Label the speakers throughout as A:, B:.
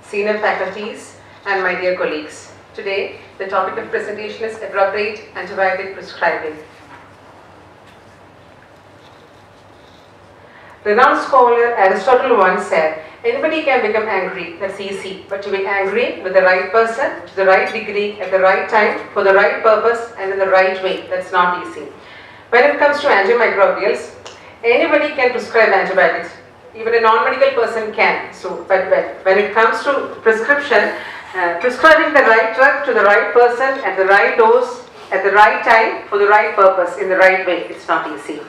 A: senior faculties, and my dear colleagues. Today, the topic of presentation is appropriate antibiotic prescribing. Renowned scholar Aristotle once said, anybody can become angry, that's easy, but to be angry with the right person, to the right degree, at the right time, for the right purpose and in the right way, that's not easy. When it comes to antimicrobials, anybody can prescribe antibiotics. Even a non-medical person can. But when it comes to prescription, prescribing the right drug to the right person at the right dose, at the right time, for the right purpose, in the right way, it's not easy.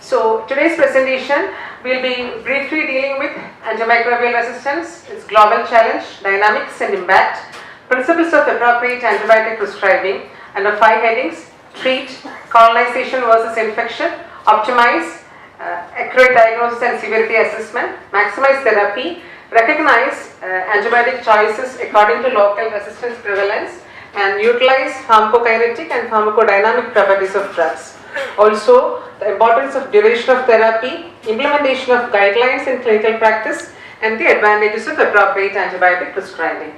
A: So today's presentation, we'll be briefly dealing with antimicrobial resistance, its global challenge, dynamics and impact, principles of appropriate antibiotic prescribing, under 5 headings: treat, colonization versus infection, optimize, accurate diagnosis and severity assessment, maximize therapy, recognize antibiotic choices according to local resistance prevalence, and utilize pharmacokinetic and pharmacodynamic properties of drugs. Also, the importance of duration of therapy, implementation of guidelines in clinical practice, and the advantages of appropriate antibiotic prescribing.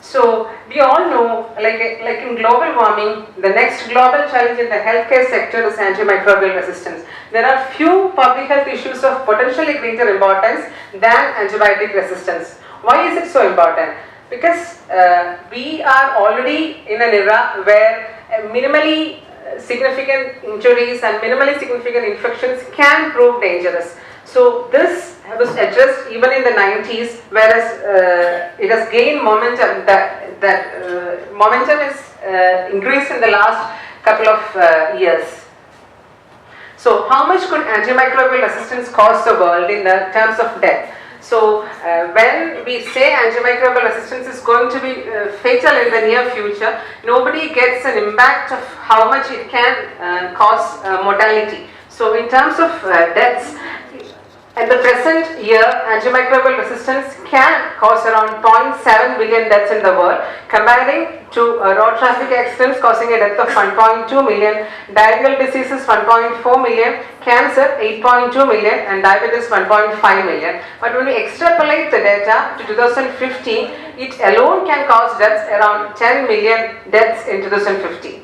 A: So, we all know, like in global warming, the next global challenge in the healthcare sector is antimicrobial resistance. There are few public health issues of potentially greater importance than antibiotic resistance. Why is it so important? Because we are already in an era where minimally significant injuries and minimally significant infections can prove dangerous. So this was addressed even in the 90s, whereas it has gained momentum. That momentum is increased in the last couple of years. So how much could antimicrobial resistance cost the world in the terms of death? So when we say antimicrobial resistance is going to be fatal in the near future, nobody gets an impact of how much it can cause mortality. So in terms of deaths, at the present year, antimicrobial resistance can cause around 0.7 billion deaths in the world, comparing to road traffic accidents causing a death of 1.2 million, diarrheal diseases 1.4 million, cancer 8.2 million, and diabetes 1.5 million. But when we extrapolate the data to 2015, it alone can cause deaths around 10 million deaths in 2050.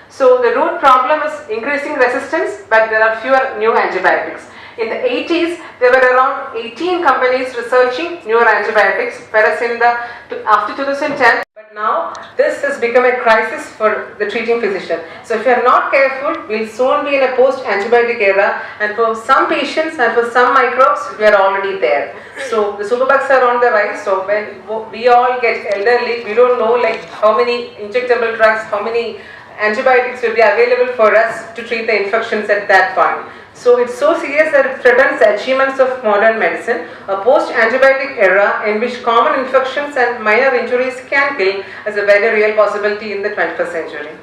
A: So the root problem is increasing resistance, but there are fewer new antibiotics. In the 80s, there were around 18 companies researching newer antibiotics, whereas after 2010, but now this has become a crisis for the treating physician. So if you are not careful, we'll soon be in a post-antibiotic era, and for some patients and for some microbes, we are already there. So the superbugs are on the rise. So when we all get elderly, we don't know like how many injectable drugs, how many antibiotics will be available for us to treat the infections at that point. So it's so serious that it threatens the achievements of modern medicine, a post-antibiotic era in which common infections and minor injuries can kill as a very real possibility in the 21st century.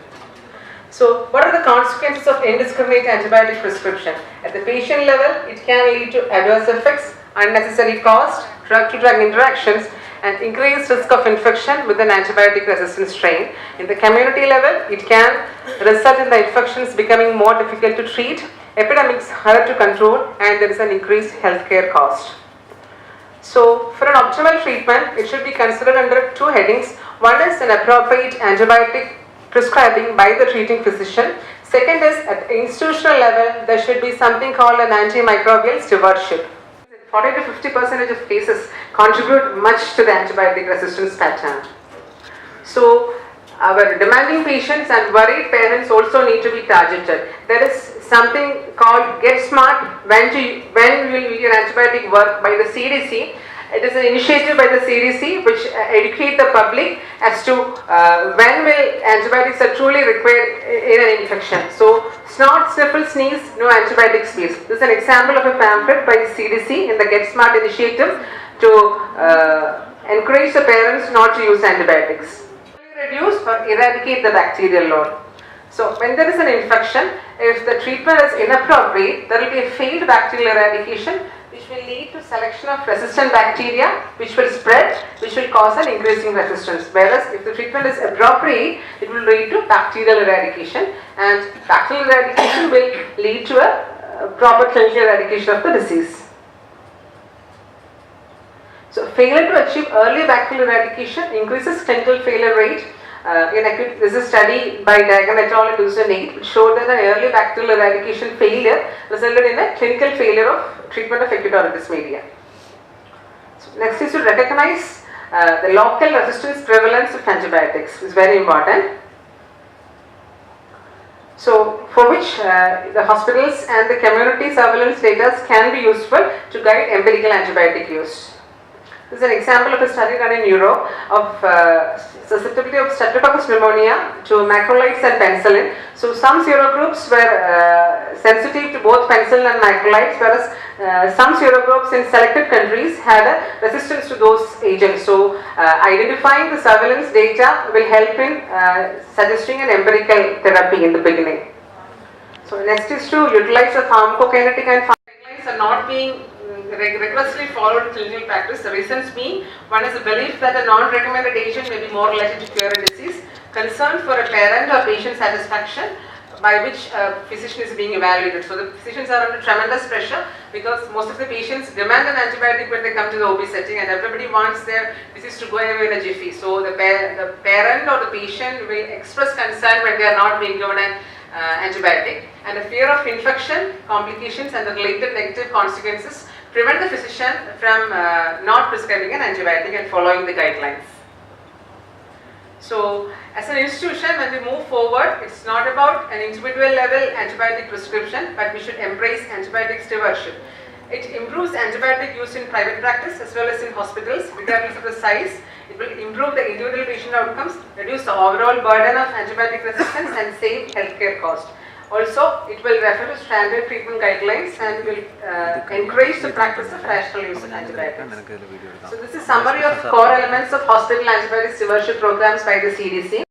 A: So what are the consequences of indiscriminate antibiotic prescription? At the patient level, it can lead to adverse effects, unnecessary cost, drug-to-drug interactions, and increased risk of infection with an antibiotic resistant strain. In the community level, it can result in the infections becoming more difficult to treat, epidemics harder to control, and there is an increased healthcare cost. So for an optimal treatment, it should be considered under 2 headings. One is an appropriate antibiotic prescribing by the treating physician. Second is at the institutional level, there should be something called an antimicrobial stewardship. 40 to 50% of cases contribute much to the antibiotic resistance pattern. So our demanding patients and worried parents also need to be targeted. There is something called Get Smart, when will your antibiotic work, by the CDC. It is an initiative by the CDC which educate the public as to when will antibiotics are truly required in an infection. So snort, sniffle, sneeze, no antibiotics please. This is an example of a pamphlet by the CDC in the Get Smart initiative to encourage the parents not to use antibiotics. Reduce or eradicate the bacterial load. So when there is an infection, if the treatment is inappropriate, there will be a failed bacterial eradication, which will lead to selection of resistant bacteria, which will spread, which will cause an increasing resistance. Whereas if the treatment is appropriate, it will lead to bacterial eradication, and bacterial eradication will lead to a proper clinical eradication of the disease. So failure to achieve early bacterial eradication increases clinical failure rate. This is a study by Dagan et al. In 2008 which showed that an early bacterial eradication failure resulted in a clinical failure of treatment of acute otitis media. So next is to recognize the local resistance prevalence of antibiotics. Is very important. So for which the hospitals and the community surveillance data can be useful to guide empirical antibiotic use. This is an example of a study done in Europe of susceptibility of Streptococcus pneumonia to macrolides and penicillin. So some serogroups were sensitive to both penicillin and macrolides, whereas some serogroups in selected countries had a resistance to those agents. So identifying the surveillance data will help in suggesting an empirical therapy in the beginning. So next is to utilize the pharmacokinetic and guidelines are not being rigorously followed in clinical practice. The reasons being, one is the belief that a non-recommended agent may be more likely to cure a disease, concern for a parent or patient satisfaction by which a physician is being evaluated. So the physicians are under tremendous pressure because most of the patients demand an antibiotic when they come to the OB setting, and everybody wants their disease to go away in a jiffy. So the parent or the patient will express concern when they are not being given an antibiotic, and the fear of infection, complications and the related negative consequences prevent the physician from not prescribing an antibiotic and following the guidelines. So as an institution, when we move forward, it's not about an individual level antibiotic prescription, but we should embrace antibiotic stewardship. It improves antibiotic use in private practice as well as in hospitals, regardless of the size. It will improve the individual patient outcomes, reduce the overall burden of antibiotic resistance and save healthcare cost. Also, it will refer to standard treatment guidelines and will encourage the practice of rational use of antibiotics. So this is summary of core elements of hospital antibiotic stewardship programs by the CDC.